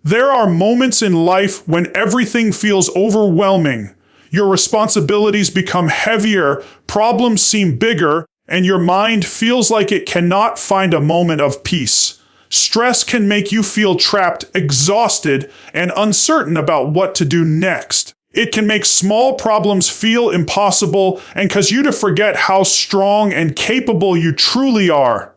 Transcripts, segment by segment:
There are moments in life when everything feels overwhelming. Your responsibilities become heavier, problems seem bigger, and your mind feels like it cannot find a moment of peace. Stress can make you feel trapped, exhausted, and uncertain about what to do next. It can make small problems feel impossible and cause you to forget how strong and capable you truly are.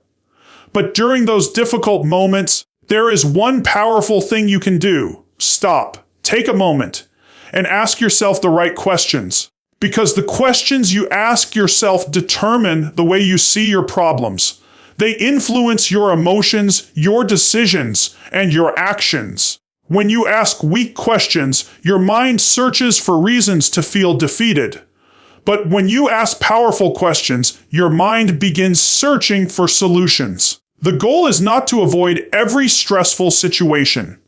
But during those difficult moments, there is one powerful thing you can do. Stop, take a moment, and ask yourself the right questions. Because the questions you ask yourself determine the way you see your problems. They influence your emotions, your decisions, and your actions. When you ask weak questions, your mind searches for reasons to feel defeated. But when you ask powerful questions, your mind begins searching for solutions. The goal is not to avoid every stressful situation.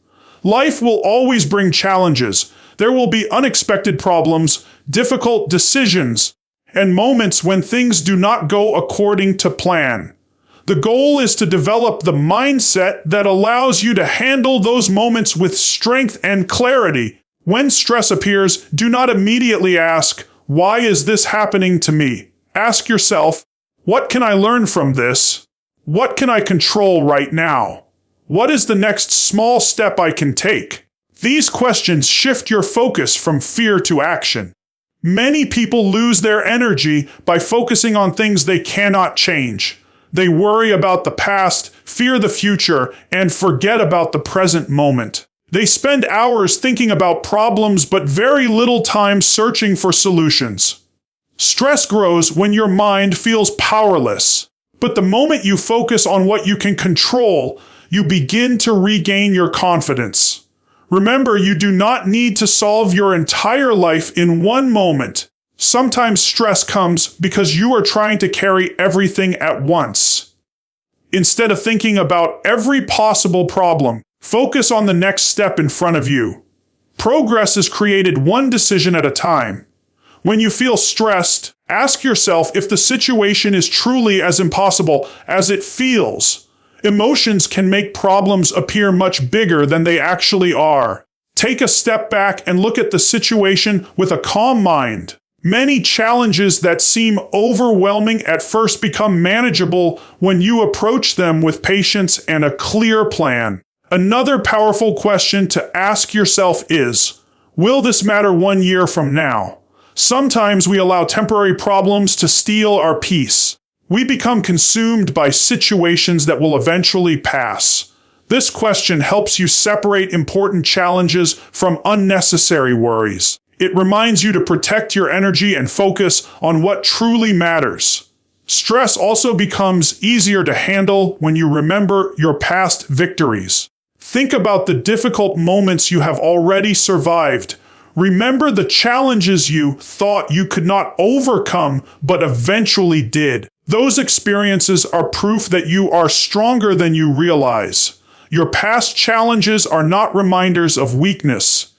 Life will always bring challenges. There will be unexpected problems, difficult decisions, and moments when things do not go according to plan. The goal is to develop the mindset that allows you to handle those moments with strength and clarity. When stress appears, do not immediately ask, "Why is this happening to me?" Ask yourself, "What can I learn from this? What can I control right now? What is the next small step I can take?" These questions shift your focus from fear to action. Many people lose their energy by focusing on things they cannot change. They worry about the past, fear the future, and forget about the present moment. They spend hours thinking about problems but very little time searching for solutions. Stress grows when your mind feels powerless. But the moment you focus on what you can control, you begin to regain your confidence. Remember, you do not need to solve your entire life in one moment. Sometimes stress comes because you are trying to carry everything at once. Instead of thinking about every possible problem, focus on the next step in front of you. Progress is created one decision at a time. When you feel stressed, ask yourself if the situation is truly as impossible as it feels. Emotions can make problems appear much bigger than they actually are. Take a step back and look at the situation with a calm mind. Many challenges that seem overwhelming at first become manageable when you approach them with patience and a clear plan. Another powerful question to ask yourself is, will this matter 1 year from now? Sometimes we allow temporary problems to steal our peace. We become consumed by situations that will eventually pass. This question helps you separate important challenges from unnecessary worries. It reminds you to protect your energy and focus on what truly matters. Stress also becomes easier to handle when you remember your past victories. Think about the difficult moments you have already survived. Remember the challenges you thought you could not overcome, but eventually did. Those experiences are proof that you are stronger than you realize. Your past challenges are not reminders of weakness.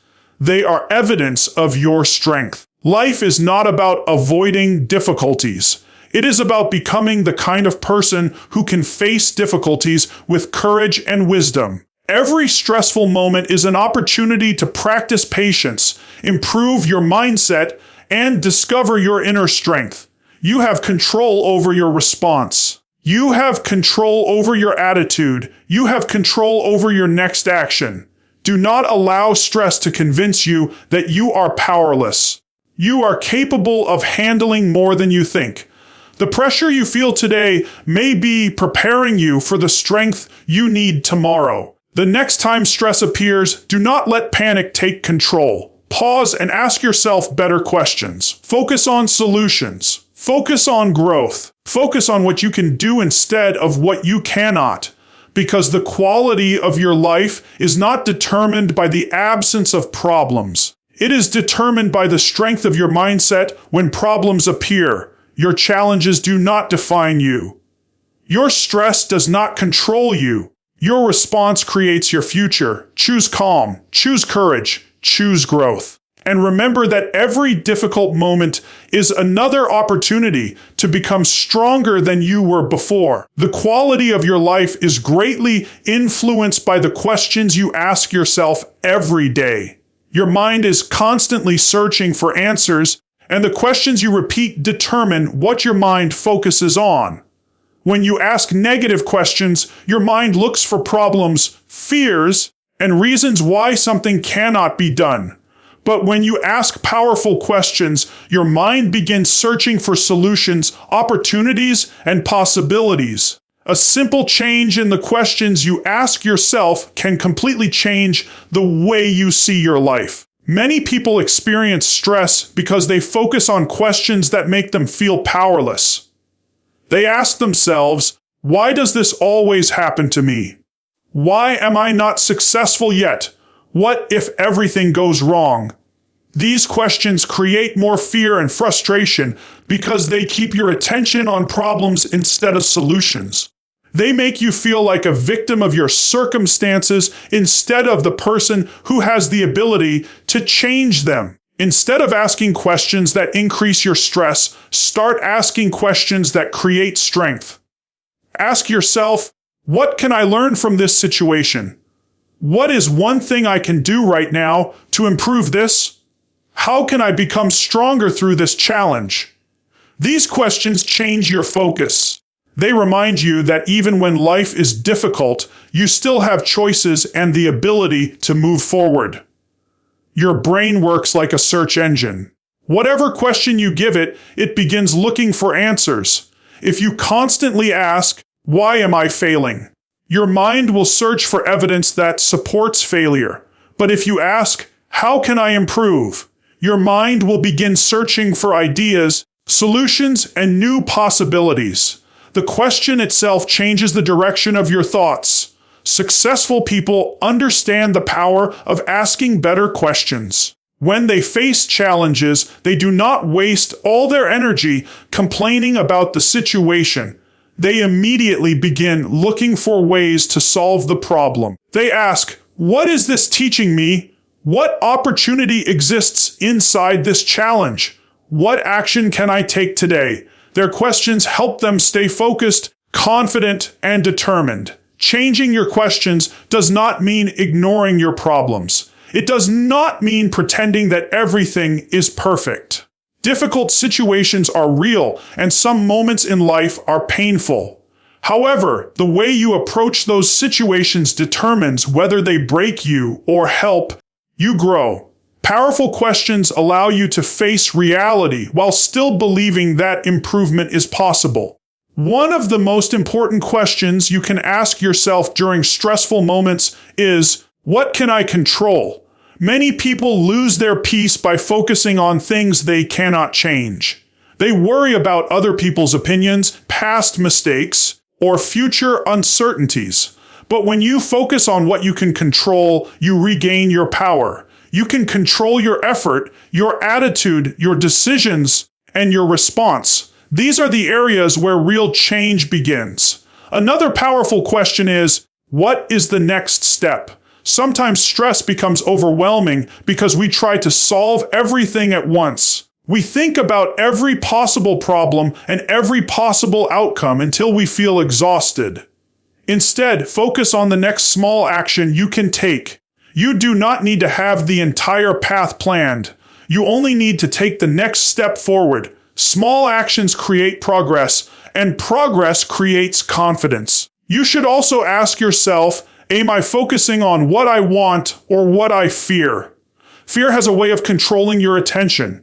They are evidence of your strength. Life is not about avoiding difficulties. It is about becoming the kind of person who can face difficulties with courage and wisdom. Every stressful moment is an opportunity to practice patience, improve your mindset, and discover your inner strength. You have control over your response. You have control over your attitude. You have control over your next action. Do not allow stress to convince you that you are powerless. You are capable of handling more than you think. The pressure you feel today may be preparing you for the strength you need tomorrow. The next time stress appears, do not let panic take control. Pause and ask yourself better questions. Focus on solutions. Focus on growth. Focus on what you can do instead of what you cannot. Because the quality of your life is not determined by the absence of problems. It is determined by the strength of your mindset when problems appear. Your challenges do not define you. Your stress does not control you. Your response creates your future. Choose calm. Choose courage. Choose growth. And remember that every difficult moment is another opportunity to become stronger than you were before. The quality of your life is greatly influenced by the questions you ask yourself every day. Your mind is constantly searching for answers, and the questions you repeat determine what your mind focuses on. When you ask negative questions, your mind looks for problems, fears, and reasons why something cannot be done. But when you ask powerful questions, your mind begins searching for solutions, opportunities, and possibilities. A simple change in the questions you ask yourself can completely change the way you see your life. Many people experience stress because they focus on questions that make them feel powerless. They ask themselves, why does this always happen to me? Why am I not successful yet? What if everything goes wrong? These questions create more fear and frustration because they keep your attention on problems instead of solutions. They make you feel like a victim of your circumstances instead of the person who has the ability to change them. Instead of asking questions that increase your stress, start asking questions that create strength. Ask yourself, what can I learn from this situation? What is one thing I can do right now to improve this? How can I become stronger through this challenge? These questions change your focus. They remind you that even when life is difficult, you still have choices and the ability to move forward. Your brain works like a search engine. Whatever question you give it, it begins looking for answers. If you constantly ask, why am I failing? Your mind will search for evidence that supports failure. But if you ask, how can I improve? Your mind will begin searching for ideas, solutions, and new possibilities. The question itself changes the direction of your thoughts. Successful people understand the power of asking better questions. When they face challenges, they do not waste all their energy complaining about the situation. They immediately begin looking for ways to solve the problem. They ask, what is this teaching me? What opportunity exists inside this challenge? What action can I take today? Their questions help them stay focused, confident, and determined. Changing your questions does not mean ignoring your problems. It does not mean pretending that everything is perfect. Difficult situations are real, and some moments in life are painful. However, the way you approach those situations determines whether they break you or help you grow. Powerful questions allow you to face reality while still believing that improvement is possible. One of the most important questions you can ask yourself during stressful moments is, what can I control? Many people lose their peace by focusing on things they cannot change. They worry about other people's opinions, past mistakes, or future uncertainties. But when you focus on what you can control, you regain your power. You can control your effort, your attitude, your decisions, and your response. These are the areas where real change begins. Another powerful question is, what is the next step? Sometimes stress becomes overwhelming because we try to solve everything at once. We think about every possible problem and every possible outcome until we feel exhausted. Instead, focus on the next small action you can take. You do not need to have the entire path planned. You only need to take the next step forward. Small actions create progress, and progress creates confidence. You should also ask yourself, am I focusing on what I want or what I fear? Fear has a way of controlling your attention.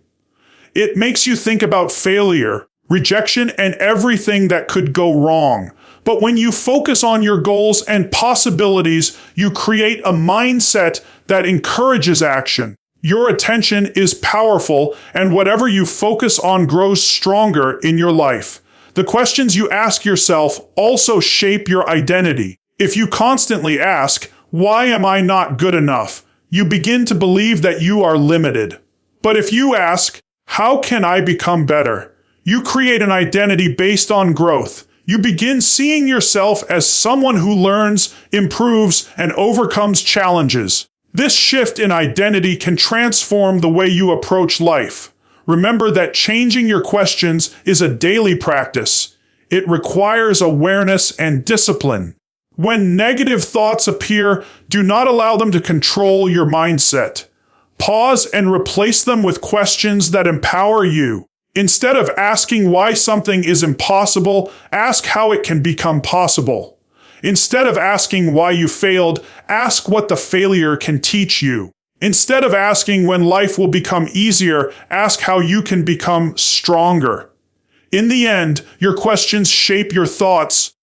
It makes you think about failure, rejection, and everything that could go wrong. But when you focus on your goals and possibilities, you create a mindset that encourages action. Your attention is powerful, and whatever you focus on grows stronger in your life. The questions you ask yourself also shape your identity. If you constantly ask, why am I not good enough? You begin to believe that you are limited. But if you ask, how can I become better? You create an identity based on growth. You begin seeing yourself as someone who learns, improves, and overcomes challenges. This shift in identity can transform the way you approach life. Remember that changing your questions is a daily practice. It requires awareness and discipline. When negative thoughts appear, do not allow them to control your mindset. Pause and replace them with questions that empower you. Instead of asking why something is impossible, ask how it can become possible. Instead of asking why you failed, ask what the failure can teach you. Instead of asking when life will become easier, ask how you can become stronger. In the end, your questions shape your thoughts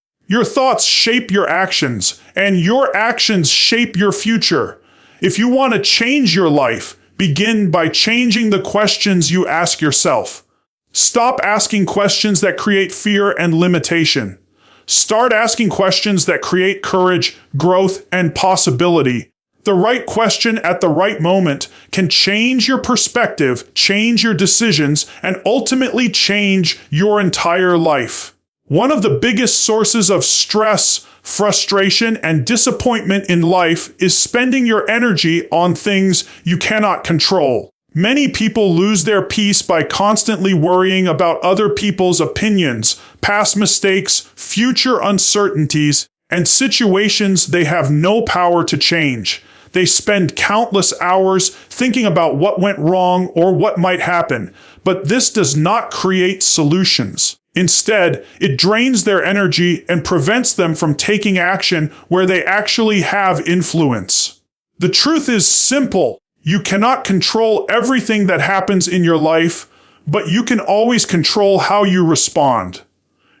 shape your actions, and your actions shape your future. If you want to change your life, begin by changing the questions you ask yourself. Stop asking questions that create fear and limitation. Start asking questions that create courage, growth, and possibility. The right question at the right moment can change your perspective, change your decisions, and ultimately change your entire life. One of the biggest sources of stress, frustration, and disappointment in life is spending your energy on things you cannot control. Many people lose their peace by constantly worrying about other people's opinions, past mistakes, future uncertainties, and situations they have no power to change. They spend countless hours thinking about what went wrong or what might happen, but this does not create solutions. Instead, it drains their energy and prevents them from taking action where they actually have influence. The truth is simple. You cannot control everything that happens in your life, but you can always control how you respond.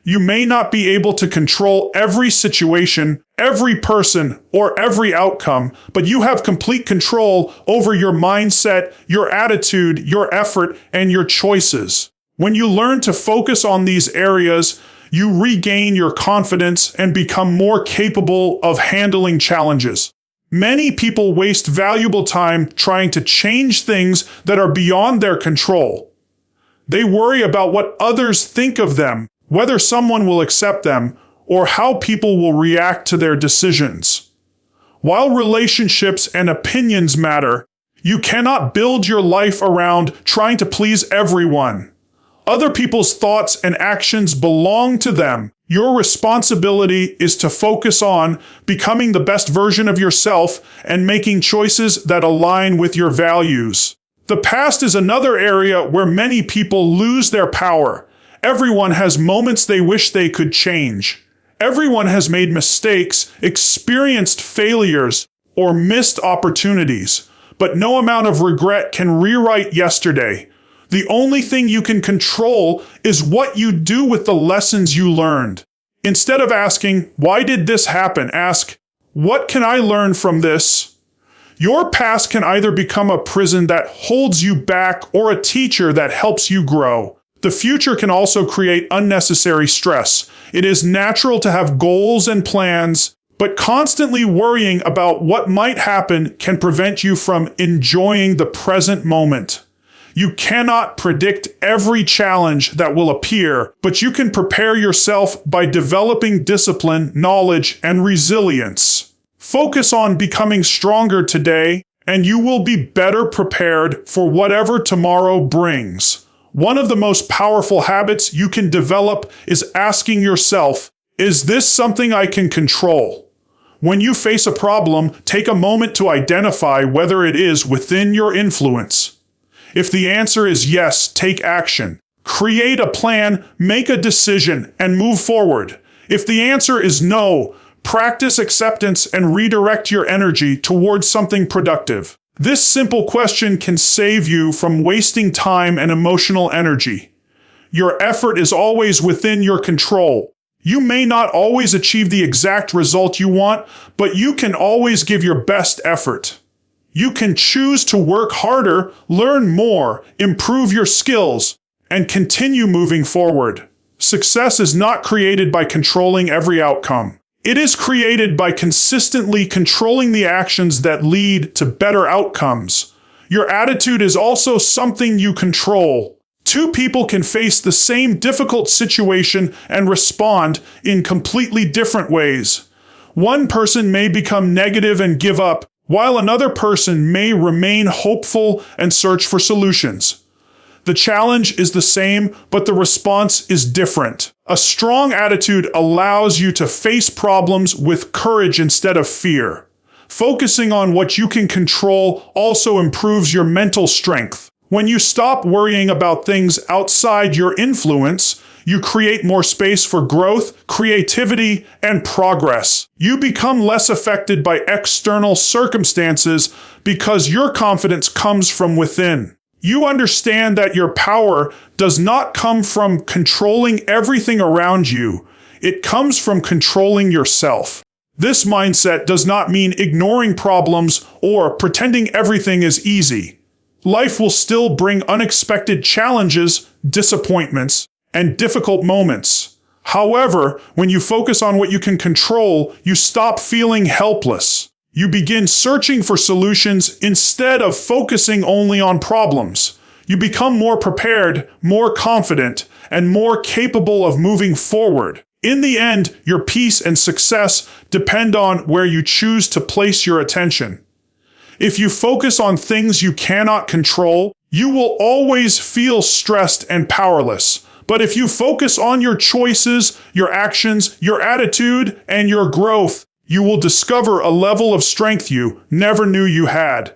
You may not be able to control every situation, every person, or every outcome, but you have complete control over your mindset, your attitude, your effort, and your choices. When you learn to focus on these areas, you regain your confidence and become more capable of handling challenges. Many people waste valuable time trying to change things that are beyond their control. They worry about what others think of them, whether someone will accept them, or how people will react to their decisions. While relationships and opinions matter, you cannot build your life around trying to please everyone. Other people's thoughts and actions belong to them. Your responsibility is to focus on becoming the best version of yourself and making choices that align with your values. The past is another area where many people lose their power. Everyone has moments they wish they could change. Everyone has made mistakes, experienced failures, or missed opportunities. But no amount of regret can rewrite yesterday. The only thing you can control is what you do with the lessons you learned. Instead of asking, why did this happen? Ask, what can I learn from this? Your past can either become a prison that holds you back or a teacher that helps you grow. The future can also create unnecessary stress. It is natural to have goals and plans, but constantly worrying about what might happen can prevent you from enjoying the present moment. You cannot predict every challenge that will appear, but you can prepare yourself by developing discipline, knowledge, and resilience. Focus on becoming stronger today, and you will be better prepared for whatever tomorrow brings. One of the most powerful habits you can develop is asking yourself, is this something I can control? When you face a problem, take a moment to identify whether it is within your influence. If the answer is yes, take action. Create a plan, make a decision, and move forward. If the answer is no, practice acceptance and redirect your energy towards something productive. This simple question can save you from wasting time and emotional energy. Your effort is always within your control. You may not always achieve the exact result you want, but you can always give your best effort. You can choose to work harder, learn more, improve your skills, and continue moving forward. Success is not created by controlling every outcome. It is created by consistently controlling the actions that lead to better outcomes. Your attitude is also something you control. Two people can face the same difficult situation and respond in completely different ways. One person may become negative and give up, while another person may remain hopeful and search for solutions. The challenge is the same, but the response is different. A strong attitude allows you to face problems with courage instead of fear. Focusing on what you can control also improves your mental strength. When you stop worrying about things outside your influence, you create more space for growth, creativity, and progress. You become less affected by external circumstances because your confidence comes from within. You understand that your power does not come from controlling everything around you. It comes from controlling yourself. This mindset does not mean ignoring problems or pretending everything is easy. Life will still bring unexpected challenges, disappointments, and difficult moments. However, when you focus on what you can control, you stop feeling helpless. You begin searching for solutions instead of focusing only on problems. You become more prepared, more confident, and more capable of moving forward. In the end, your peace and success depend on where you choose to place your attention. If you focus on things you cannot control, you will always feel stressed and powerless. But if you focus on your choices, your actions, your attitude, and your growth, you will discover a level of strength you never knew you had.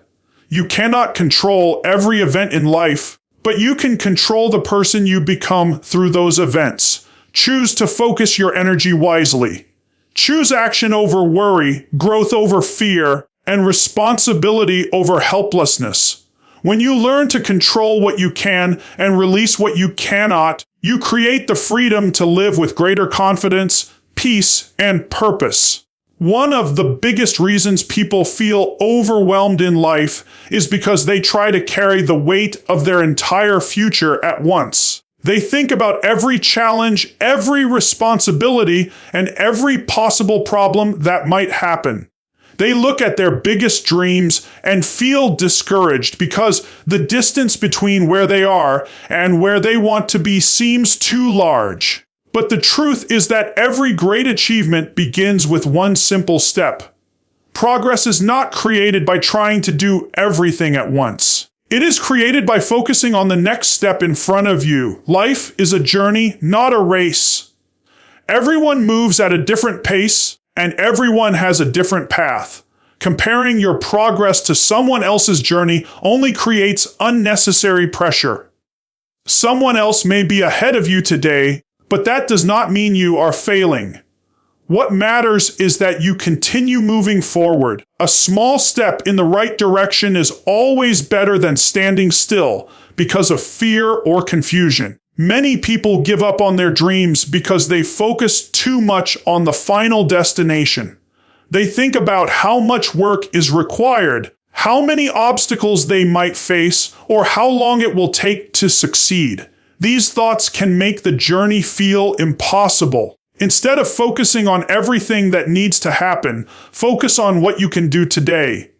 You cannot control every event in life, but you can control the person you become through those events. Choose to focus your energy wisely. Choose action over worry, growth over fear, and responsibility over helplessness. When you learn to control what you can and release what you cannot, you create the freedom to live with greater confidence, peace, and purpose. One of the biggest reasons people feel overwhelmed in life is because they try to carry the weight of their entire future at once. They think about every challenge, every responsibility, and every possible problem that might happen. They look at their biggest dreams and feel discouraged because the distance between where they are and where they want to be seems too large. But the truth is that every great achievement begins with one simple step. Progress is not created by trying to do everything at once. It is created by focusing on the next step in front of you. Life is a journey, not a race. Everyone moves at a different pace, and everyone has a different path. Comparing your progress to someone else's journey only creates unnecessary pressure. Someone else may be ahead of you today, but that does not mean you are failing. What matters is that you continue moving forward. A small step in the right direction is always better than standing still because of fear or confusion. Many people give up on their dreams because they focus too much on the final destination. They think about how much work is required, how many obstacles they might face, or how long it will take to succeed. These thoughts can make the journey feel impossible. Instead of focusing on everything that needs to happen, focus on what you can do today.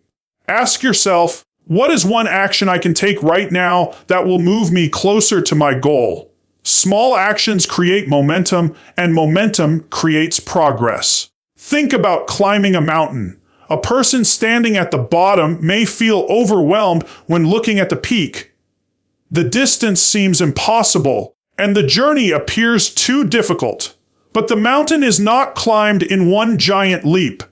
Ask yourself, what is one action I can take right now that will move me closer to my goal? Small actions create momentum, and momentum creates progress. Think about climbing a mountain. A person standing at the bottom may feel overwhelmed when looking at the peak. The distance seems impossible, and the journey appears too difficult. But the mountain is not climbed in one giant leap.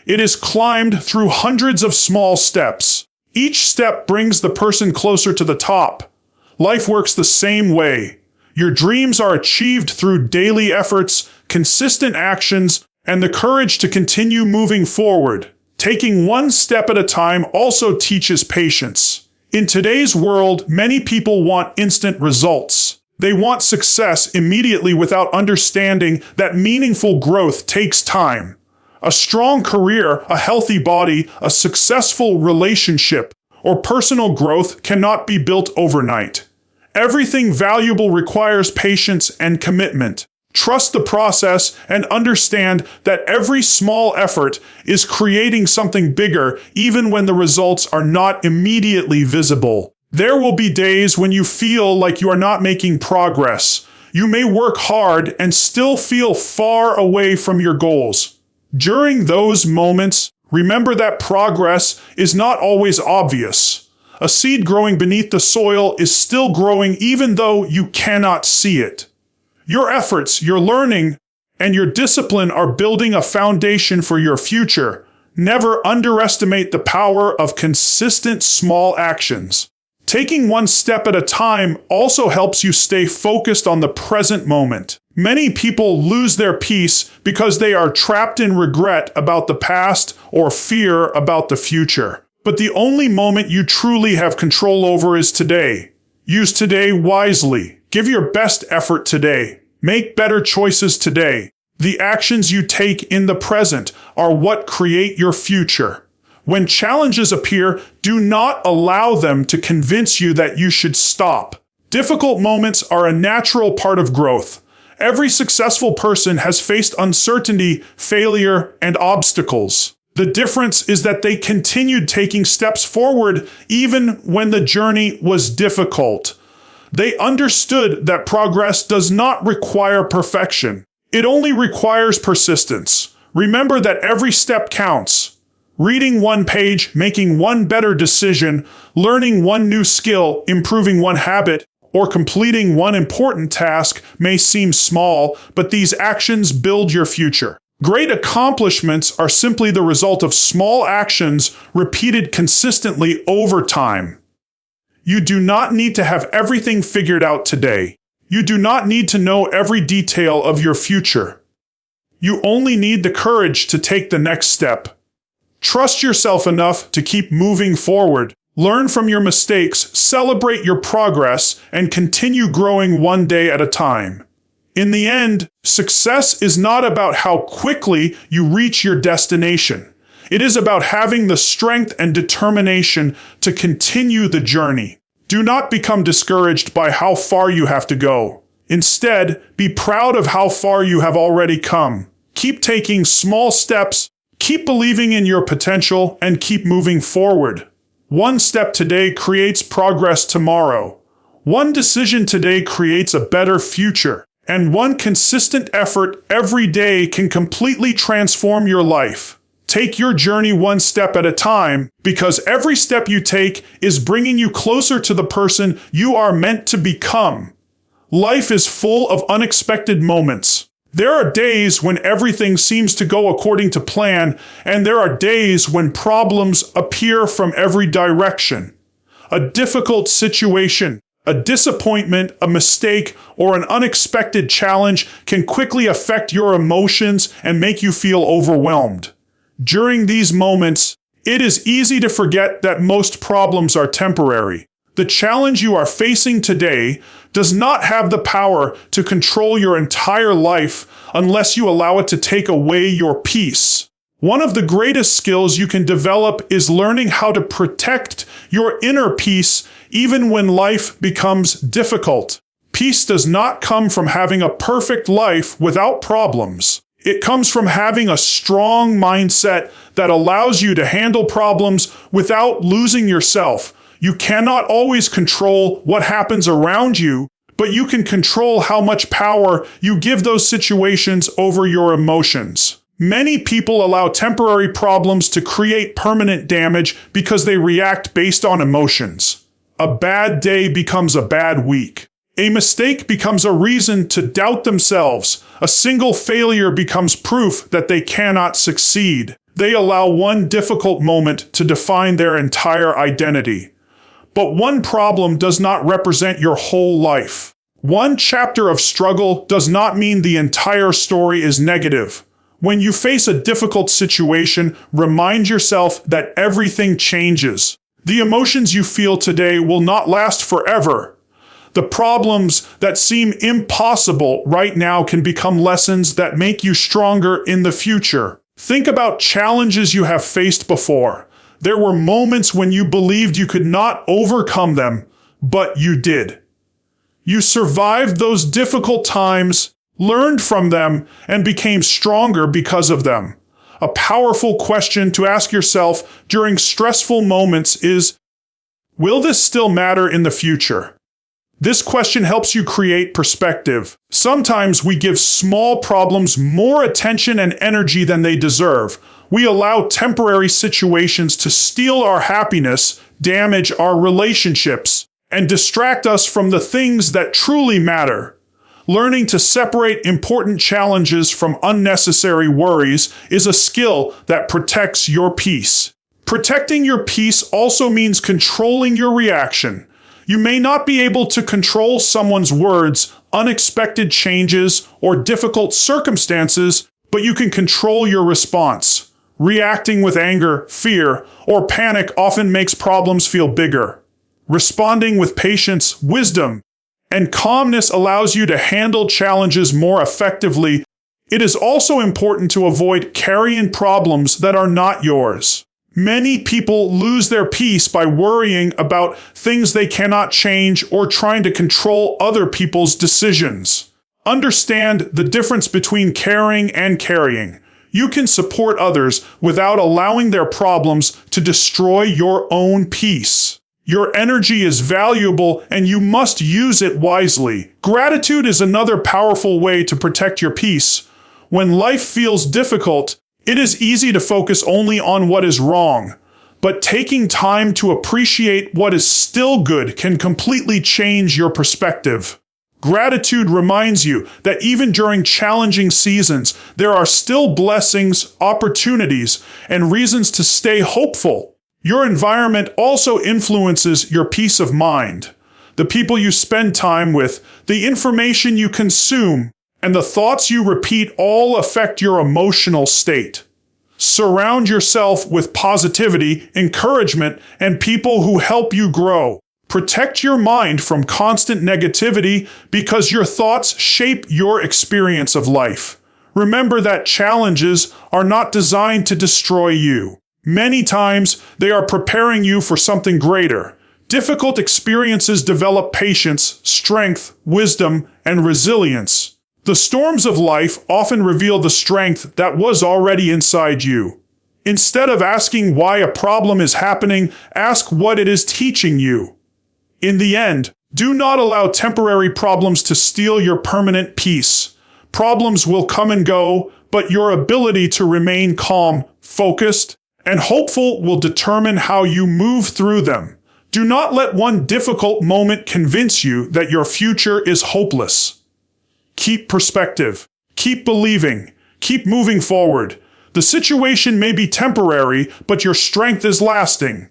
It is climbed through hundreds of small steps. Each step brings the person closer to the top. Life works the same way. Your dreams are achieved through daily efforts, consistent actions, and the courage to continue moving forward. Taking one step at a time also teaches patience. In today's world, many people want instant results. They want success immediately without understanding that meaningful growth takes time. A strong career, a healthy body, a successful relationship, or personal growth cannot be built overnight. Everything valuable requires patience and commitment. Trust the process and understand that every small effort is creating something bigger even when the results are not immediately visible. There will be days when you feel like you are not making progress. You may work hard and still feel far away from your goals. During those moments, Remember that progress is not always obvious. A seed growing beneath the soil is still growing even though you cannot see it. Your efforts, your learning, and your discipline are building a foundation for your future. Never underestimate the power of consistent small actions. Taking one step at a time also helps you stay focused on the present moment. Many people lose their peace because they are trapped in regret about the past or fear about the future. But the only moment you truly have control over is today. Use today wisely. Give your best effort today. Make better choices today. The actions you take in the present are what create your future. When challenges appear, do not allow them to convince you that you should stop. Difficult moments are a natural part of growth. Every successful person has faced uncertainty, failure, and obstacles. The difference is that they continued taking steps forward even when the journey was difficult. They understood that progress does not require perfection. It only requires persistence. Remember that every step counts. Reading one page, making one better decision, learning one new skill, improving one habit, or completing one important task may seem small, but these actions build your future. Great accomplishments are simply the result of small actions repeated consistently over time. You do not need to have everything figured out today. You do not need to know every detail of your future. You only need the courage to take the next step. Trust yourself enough to keep moving forward. Learn from your mistakes, celebrate your progress, and continue growing one day at a time. In the end, success is not about how quickly you reach your destination. It is about having the strength and determination to continue the journey. Do not become discouraged by how far you have to go. Instead, be proud of how far you have already come. Keep taking small steps, keep believing in your potential, and keep moving forward. One step today creates progress tomorrow. One decision today creates a better future. And one consistent effort every day can completely transform your life. Take your journey one step at a time, because every step you take is bringing you closer to the person you are meant to become. Life is full of unexpected moments. There are days when everything seems to go according to plan, and there are days when problems appear from every direction. A difficult situation, a disappointment, a mistake, or an unexpected challenge can quickly affect your emotions and make you feel overwhelmed. During these moments, it is easy to forget that most problems are temporary. The challenge you are facing today does not have the power to control your entire life unless you allow it to take away your peace. One of the greatest skills you can develop is learning how to protect your inner peace even when life becomes difficult. Peace does not come from having a perfect life without problems. It comes from having a strong mindset that allows you to handle problems without losing yourself. You cannot always control what happens around you, but you can control how much power you give those situations over your emotions. Many people allow temporary problems to create permanent damage because they react based on emotions. A bad day becomes a bad week. A mistake becomes a reason to doubt themselves. A single failure becomes proof that they cannot succeed. They allow one difficult moment to define their entire identity. But one problem does not represent your whole life. One chapter of struggle does not mean the entire story is negative. When you face a difficult situation, remind yourself that everything changes. The emotions you feel today will not last forever. The problems that seem impossible right now can become lessons that make you stronger in the future. Think about challenges you have faced before. There were moments when you believed you could not overcome them, but you did. You survived those difficult times, learned from them, and became stronger because of them. A powerful question to ask yourself during stressful moments is, will this still matter in the future? This question helps you create perspective. Sometimes we give small problems more attention and energy than they deserve. We allow temporary situations to steal our happiness, damage our relationships, and distract us from the things that truly matter. Learning to separate important challenges from unnecessary worries is a skill that protects your peace. Protecting your peace also means controlling your reaction. You may not be able to control someone's words, unexpected changes, or difficult circumstances, but you can control your response. Reacting with anger, fear, or panic often makes problems feel bigger. Responding with patience, wisdom, and calmness allows you to handle challenges more effectively. It is also important to avoid carrying problems that are not yours. Many people lose their peace by worrying about things they cannot change or trying to control other people's decisions. Understand the difference between caring and carrying. You can support others without allowing their problems to destroy your own peace. Your energy is valuable and you must use it wisely. Gratitude is another powerful way to protect your peace. When life feels difficult, it is easy to focus only on what is wrong, but taking time to appreciate what is still good can completely change your perspective. Gratitude reminds you that even during challenging seasons, there are still blessings, opportunities, and reasons to stay hopeful. Your environment also influences your peace of mind. The people you spend time with, the information you consume, and the thoughts you repeat all affect your emotional state. Surround yourself with positivity, encouragement, and people who help you grow. Protect your mind from constant negativity because your thoughts shape your experience of life. Remember that challenges are not designed to destroy you. Many times, they are preparing you for something greater. Difficult experiences develop patience, strength, wisdom, and resilience. The storms of life often reveal the strength that was already inside you. Instead of asking why a problem is happening, ask what it is teaching you. In the end, do not allow temporary problems to steal your permanent peace. Problems will come and go, but your ability to remain calm, focused, and hopeful will determine how you move through them. Do not let one difficult moment convince you that your future is hopeless. Keep perspective. Keep believing. Keep moving forward. The situation may be temporary, but your strength is lasting.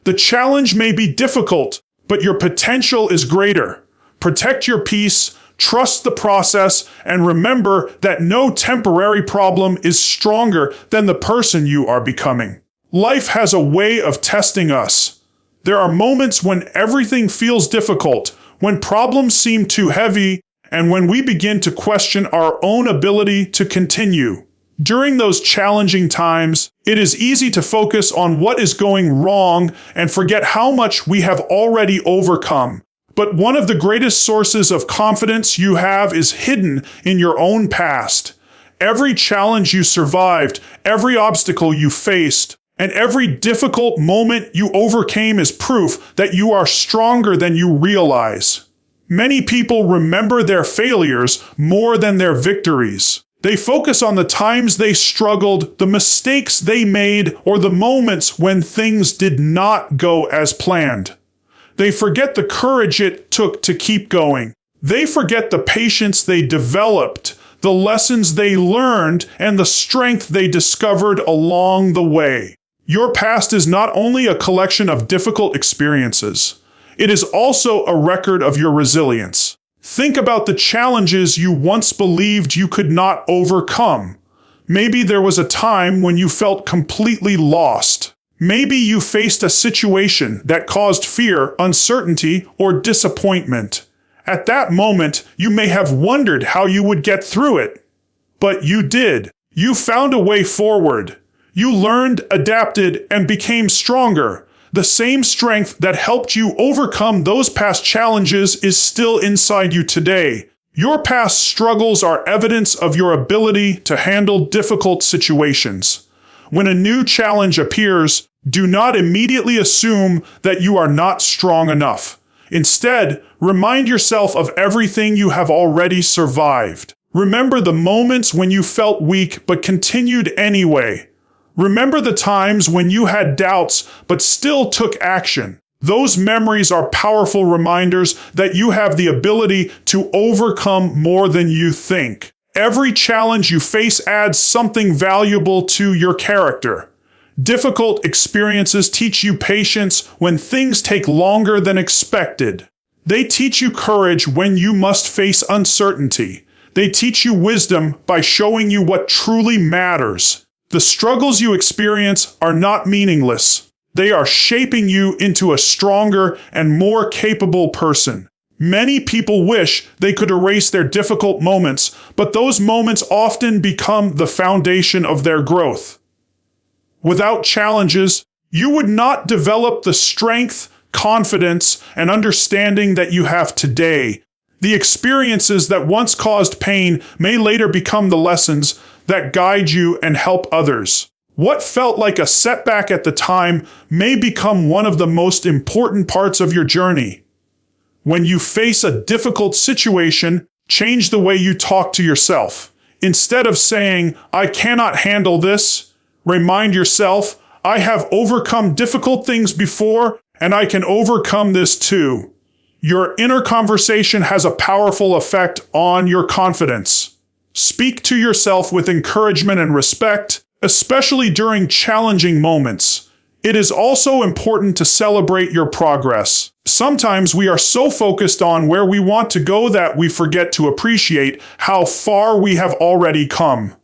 The challenge may be difficult, but your potential is greater. Protect your peace, trust the process, and remember that no temporary problem is stronger than the person you are becoming. Life has a way of testing us. There are moments when everything feels difficult, when problems seem too heavy, and when we begin to question our own ability to continue. During those challenging times, it is easy to focus on what is going wrong and forget how much we have already overcome. But one of the greatest sources of confidence you have is hidden in your own past. Every challenge you survived, every obstacle you faced, and every difficult moment you overcame is proof that you are stronger than you realize. Many people remember their failures more than their victories. They focus on the times they struggled, the mistakes they made, or the moments when things did not go as planned. They forget the courage it took to keep going. They forget the patience they developed, the lessons they learned, and the strength they discovered along the way. Your past is not only a collection of difficult experiences. It is also a record of your resilience. Think about the challenges you once believed you could not overcome. Maybe there was a time when you felt completely lost. Maybe you faced a situation that caused fear, uncertainty, or disappointment. At that moment, you may have wondered how you would get through it. But you did. You found a way forward. You learned, adapted, and became stronger. The same strength that helped you overcome those past challenges is still inside you today. Your past struggles are evidence of your ability to handle difficult situations. When a new challenge appears, do not immediately assume that you are not strong enough. Instead, remind yourself of everything you have already survived. Remember the moments when you felt weak but continued anyway. Remember the times when you had doubts but still took action. Those memories are powerful reminders that you have the ability to overcome more than you think. Every challenge you face adds something valuable to your character. Difficult experiences teach you patience when things take longer than expected. They teach you courage when you must face uncertainty. They teach you wisdom by showing you what truly matters. The struggles you experience are not meaningless. They are shaping you into a stronger and more capable person. Many people wish they could erase their difficult moments, but those moments often become the foundation of their growth. Without challenges, you would not develop the strength, confidence, and understanding that you have today. The experiences that once caused pain may later become the lessons that guide you and help others. What felt like a setback at the time may become one of the most important parts of your journey. When you face a difficult situation, change the way you talk to yourself. Instead of saying, "I cannot handle this," remind yourself, "I have overcome difficult things before, and I can overcome this too." Your inner conversation has a powerful effect on your confidence. Speak to yourself with encouragement and respect, especially during challenging moments. It is also important to celebrate your progress. Sometimes we are so focused on where we want to go that we forget to appreciate how far we have already come.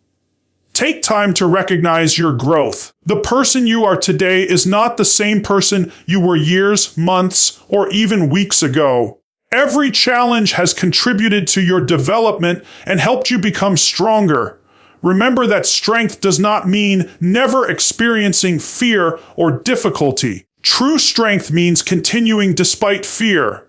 Take time to recognize your growth. The person you are today is not the same person you were years, months, or even weeks ago. Every challenge has contributed to your development and helped you become stronger. Remember that strength does not mean never experiencing fear or difficulty. True strength means continuing despite fear.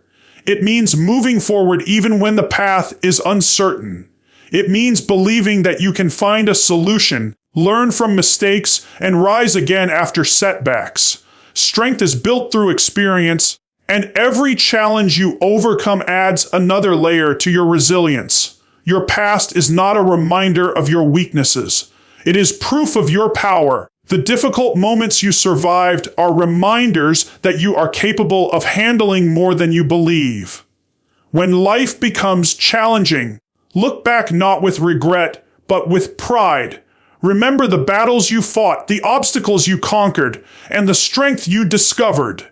It means moving forward even when the path is uncertain. It means believing that you can find a solution, learn from mistakes, and rise again after setbacks. Strength is built through experience, and every challenge you overcome adds another layer to your resilience. Your past is not a reminder of your weaknesses. It is proof of your power. The difficult moments you survived are reminders that you are capable of handling more than you believe. When life becomes challenging, look back not with regret, but with pride. Remember the battles you fought, the obstacles you conquered, and the strength you discovered.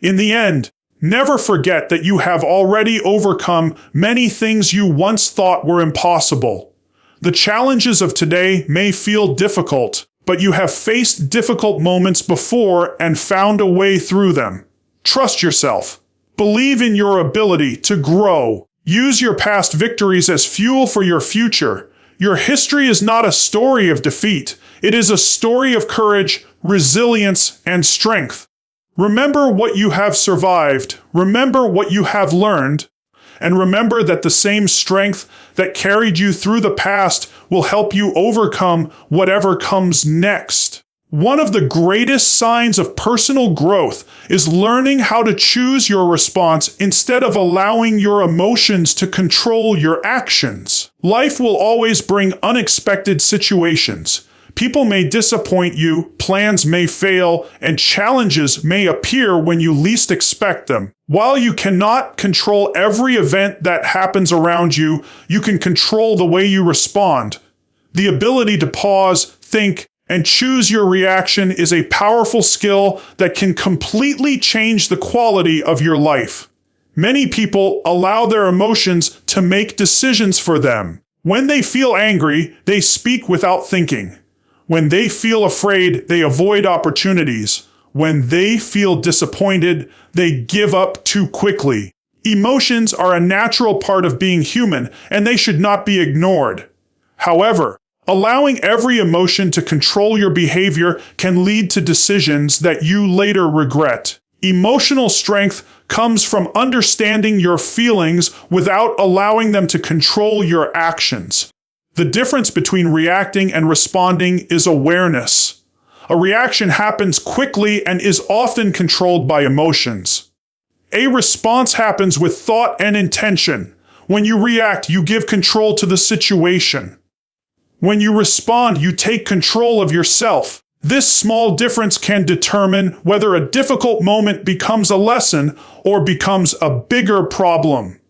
In the end, never forget that you have already overcome many things you once thought were impossible. The challenges of today may feel difficult, but you have faced difficult moments before and found a way through them. Trust yourself. Believe in your ability to grow. Use your past victories as fuel for your future. Your history is not a story of defeat. It is a story of courage, resilience, and strength. Remember what you have survived, remember what you have learned, and remember that the same strength that carried you through the past will help you overcome whatever comes next. One of the greatest signs of personal growth is learning how to choose your response instead of allowing your emotions to control your actions. Life will always bring unexpected situations. People may disappoint you, plans may fail, and challenges may appear when you least expect them. While you cannot control every event that happens around you, you can control the way you respond. The ability to pause, think, and choose your reaction is a powerful skill that can completely change the quality of your life. Many people allow their emotions to make decisions for them. When they feel angry, they speak without thinking. When they feel afraid, they avoid opportunities. When they feel disappointed, they give up too quickly. Emotions are a natural part of being human, and they should not be ignored. However, allowing every emotion to control your behavior can lead to decisions that you later regret. Emotional strength comes from understanding your feelings without allowing them to control your actions. The difference between reacting and responding is awareness. A reaction happens quickly and is often controlled by emotions. A response happens with thought and intention. When you react, you give control to the situation. When you respond, you take control of yourself. This small difference can determine whether a difficult moment becomes a lesson or becomes a bigger problem.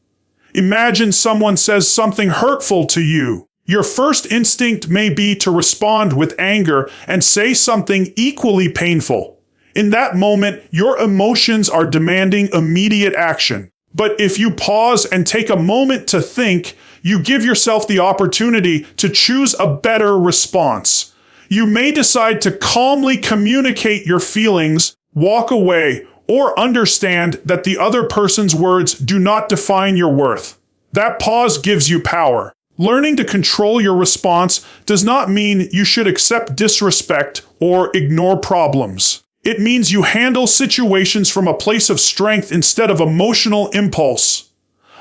Imagine someone says something hurtful to you. Your first instinct may be to respond with anger and say something equally painful. In that moment, your emotions are demanding immediate action. But if you pause and take a moment to think, you give yourself the opportunity to choose a better response. You may decide to calmly communicate your feelings, walk away, or understand that the other person's words do not define your worth. That pause gives you power. Learning to control your response does not mean you should accept disrespect or ignore problems. It means you handle situations from a place of strength instead of emotional impulse.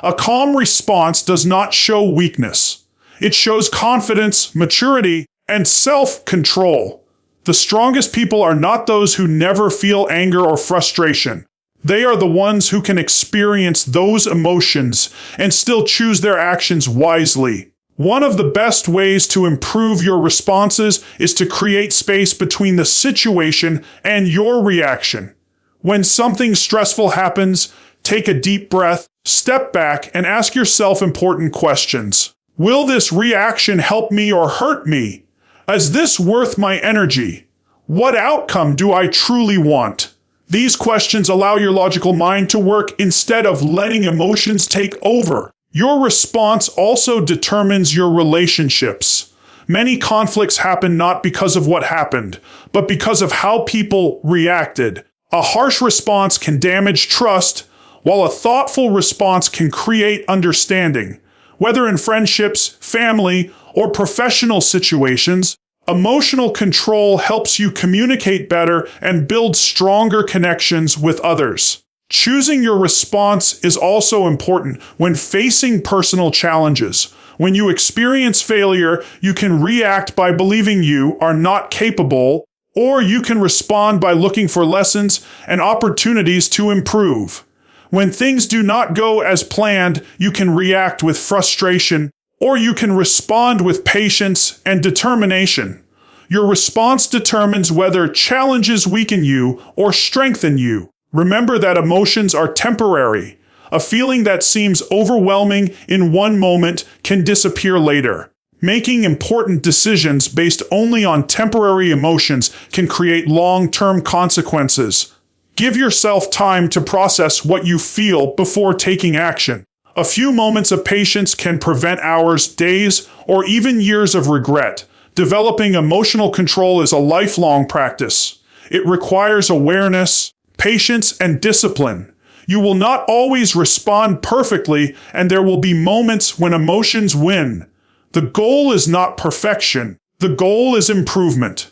A calm response does not show weakness. It shows confidence, maturity, and self-control. The strongest people are not those who never feel anger or frustration. They are the ones who can experience those emotions and still choose their actions wisely. One of the best ways to improve your responses is to create space between the situation and your reaction. When something stressful happens, take a deep breath, step back, and ask yourself important questions. Will this reaction help me or hurt me? Is this worth my energy? What outcome do I truly want? These questions allow your logical mind to work instead of letting emotions take over. Your response also determines your relationships. Many conflicts happen not because of what happened, but because of how people reacted. A harsh response can damage trust, while a thoughtful response can create understanding. Whether in friendships, family, or professional situations, emotional control helps you communicate better and build stronger connections with others. Choosing your response is also important when facing personal challenges. When you experience failure, you can react by believing you are not capable, or you can respond by looking for lessons and opportunities to improve. When things do not go as planned, you can react with frustration, or you can respond with patience and determination. Your response determines whether challenges weaken you or strengthen you. Remember that emotions are temporary. A feeling that seems overwhelming in one moment can disappear later. Making important decisions based only on temporary emotions can create long-term consequences. Give yourself time to process what you feel before taking action. A few moments of patience can prevent hours, days, or even years of regret. Developing emotional control is a lifelong practice. It requires awareness, patience, and discipline. You will not always respond perfectly, and there will be moments when emotions win. The goal is not perfection. The goal is improvement.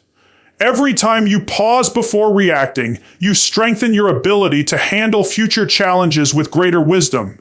Every time you pause before reacting, you strengthen your ability to handle future challenges with greater wisdom.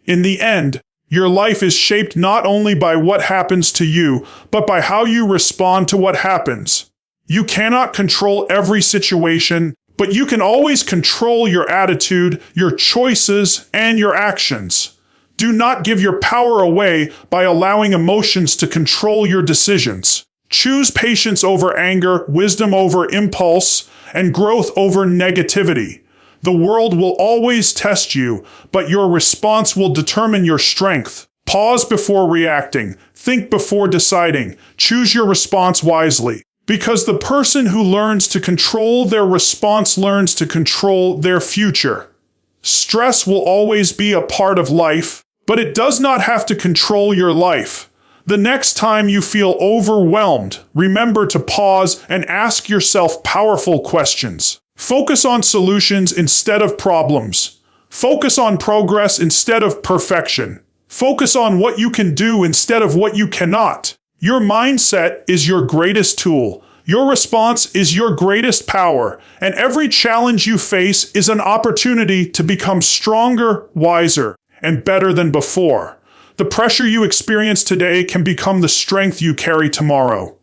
In the end, your life is shaped not only by what happens to you, but by how you respond to what happens. You cannot control every situation, but you can always control your attitude, your choices, and your actions. Do not give your power away by allowing emotions to control your decisions. Choose patience over anger, wisdom over impulse, and growth over negativity. The world will always test you, but your response will determine your strength. Pause before reacting. Think before deciding. Choose your response wisely. Because the person who learns to control their response learns to control their future. Stress will always be a part of life, but it does not have to control your life. The next time you feel overwhelmed, remember to pause and ask yourself powerful questions. Focus on solutions instead of problems. Focus on progress instead of perfection. Focus on what you can do instead of what you cannot. Your mindset is your greatest tool. Your response is your greatest power, and every challenge you face is an opportunity to become stronger, wiser, and better than before. The pressure you experience today can become the strength you carry tomorrow.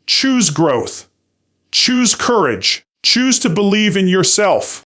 Choose growth. Choose courage. Choose to believe in yourself.